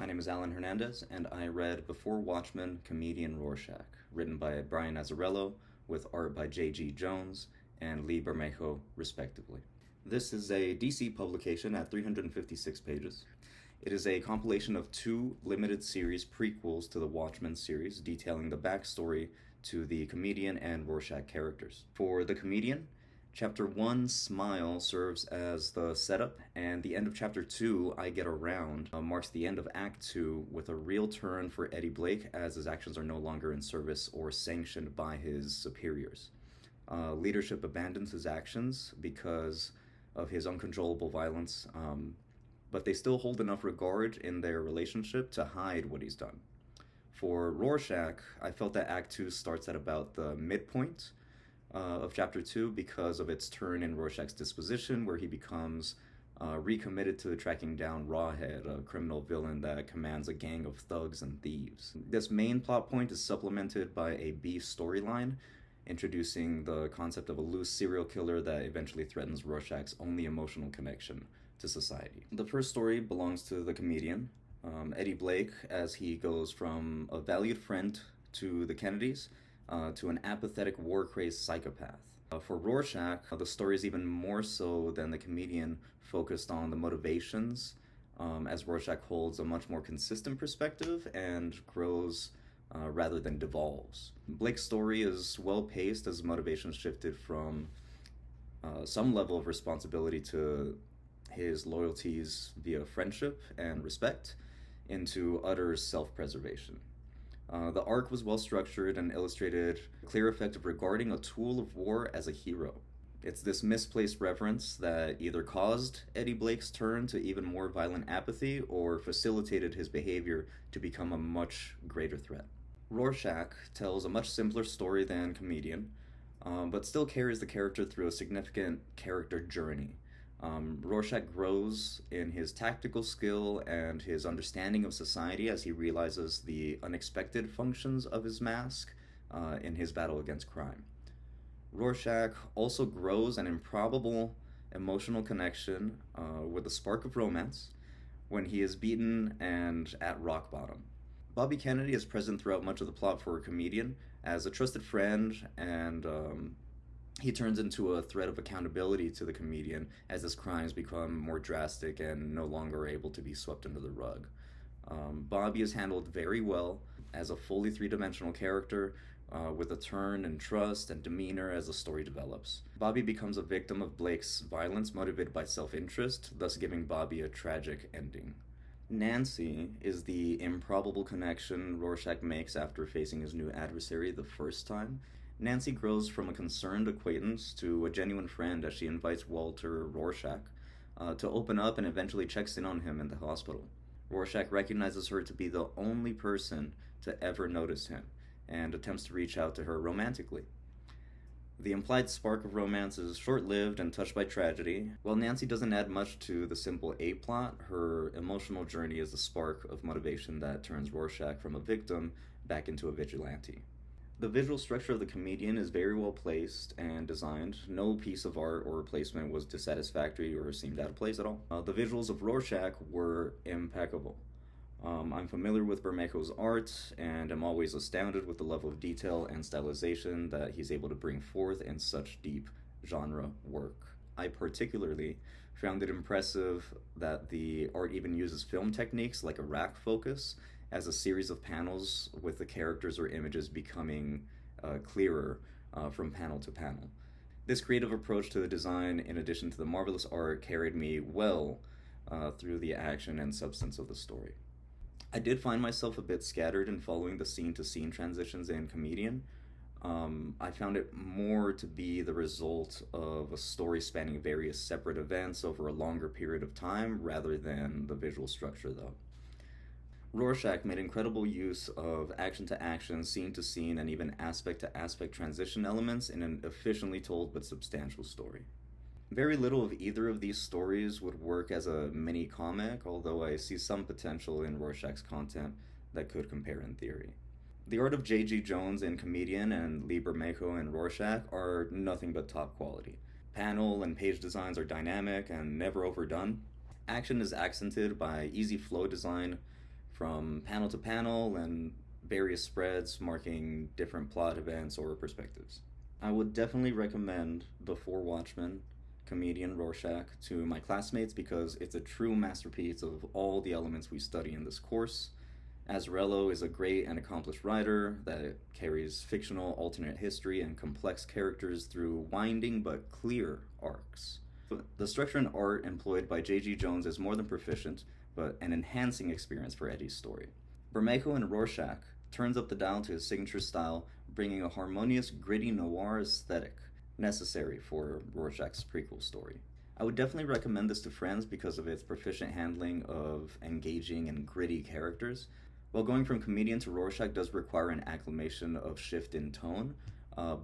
My name is Alan Hernandez, and I read Before Watchmen, Comedian Rorschach, written by Brian Azzarello, with art by J.G. Jones and Lee Bermejo, respectively. This is a DC publication at 356 pages. It is a compilation of two limited series prequels to the Watchmen series, detailing the backstory to the comedian and Rorschach characters. For the comedian, Chapter 1, Smile, serves as the setup, and the end of Chapter 2, I Get Around, marks the end of Act 2 with a real turn for Eddie Blake as his actions are no longer in service or sanctioned by his superiors. Leadership abandons his actions because of his uncontrollable violence, but they still hold enough regard in their relationship to hide what he's done. For Rorschach, I felt that Act 2 starts at about the midpoint of Chapter 2 because of its turn in Rorschach's disposition, where he becomes recommitted to tracking down Rawhead, a criminal villain that commands a gang of thugs and thieves. This main plot point is supplemented by a B storyline, introducing the concept of a loose serial killer that eventually threatens Rorschach's only emotional connection to society. The first story belongs to the comedian, Eddie Blake, as he goes from a valued friend to the Kennedys, to an apathetic, war-crazed psychopath. For Rorschach, the story is even more so than the comedian, focused on the motivations, as Rorschach holds a much more consistent perspective and grows rather than devolves. Blake's story is well-paced as motivations shifted from some level of responsibility to his loyalties via friendship and respect into utter self-preservation. The arc was well structured and illustrated a clear effect of regarding a tool of war as a hero. It's this misplaced reverence that either caused Eddie Blake's turn to even more violent apathy or facilitated his behavior to become a much greater threat. Rorschach tells a much simpler story than Comedian, but still carries the character through a significant character journey. Rorschach grows in his tactical skill and his understanding of society as he realizes the unexpected functions of his mask in his battle against crime. Rorschach also grows an improbable emotional connection with a spark of romance when he is beaten and at rock bottom. Bobby Kennedy is present throughout much of the plot for a comedian as a trusted friend, and he turns into a threat of accountability to the comedian as his crimes become more drastic and no longer able to be swept under the rug. Bobby is handled very well as a fully three-dimensional character, with a turn in trust and demeanor as the story develops. Bobby becomes a victim of Blake's violence motivated by self-interest, thus giving Bobby a tragic ending. Nancy is the improbable connection Rorschach makes after facing his new adversary the first time. Nancy grows from a concerned acquaintance to a genuine friend as she invites Walter Rorschach to open up and eventually checks in on him in the hospital. Rorschach recognizes her to be the only person to ever notice him and attempts to reach out to her romantically. The implied spark of romance is short-lived and touched by tragedy. While Nancy doesn't add much to the simple A-plot, her emotional journey is the spark of motivation that turns Rorschach from a victim back into a vigilante. The visual structure of the comedian is very well placed and designed. No piece of art or placement was dissatisfactory or seemed out of place at all. The visuals of Rorschach were impeccable. I'm familiar with Bermejo's art and am always astounded with the level of detail and stylization that he's able to bring forth in such deep genre work. I particularly found it impressive that the art even uses film techniques like a rack focus as a series of panels with the characters or images becoming clearer from panel to panel. This creative approach to the design, in addition to the marvelous art, carried me well through the action and substance of the story. I did find myself a bit scattered in following the scene-to-scene transitions in Comedian. I found it more to be the result of a story spanning various separate events over a longer period of time rather than the visual structure, though. Rorschach made incredible use of action-to-action, scene-to-scene, and even aspect-to-aspect transition elements in an efficiently told but substantial story. Very little of either of these stories would work as a mini-comic, although I see some potential in Rorschach's content that could compare in theory. The art of J.G. Jones in Comedian and Lee Bermejo in Rorschach are nothing but top quality. Panel and page designs are dynamic and never overdone. Action is accented by easy flow design from panel to panel and various spreads marking different plot events or perspectives. I would definitely recommend Before Watchmen, Comedian Rorschach to my classmates because it's a true masterpiece of all the elements we study in this course. Azzarello is a great and accomplished writer that carries fictional alternate history and complex characters through winding but clear arcs. The structure and art employed by J.G. Jones is more than proficient, but an enhancing experience for Eddie's story. Bermejo in Rorschach turns up the dial to his signature style, bringing a harmonious, gritty noir aesthetic necessary for Rorschach's prequel story. I would definitely recommend this to friends because of its proficient handling of engaging and gritty characters. While going from comedian to Rorschach does require an acclimation of shift in tone,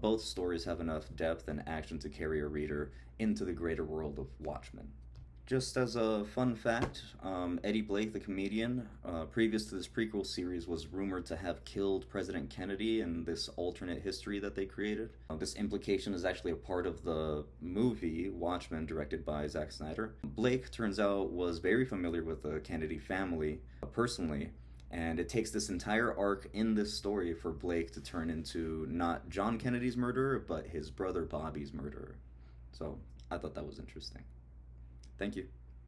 both stories have enough depth and action to carry a reader into the greater world of Watchmen. Just as a fun fact, Eddie Blake, the comedian, previous to this prequel series, was rumored to have killed President Kennedy in this alternate history that they created. This implication is actually a part of the movie Watchmen, directed by Zack Snyder. Blake, turns out, was very familiar with the Kennedy family personally, and it takes this entire arc in this story for Blake to turn into not John Kennedy's murderer, but his brother Bobby's murderer. So I thought that was interesting. Thank you.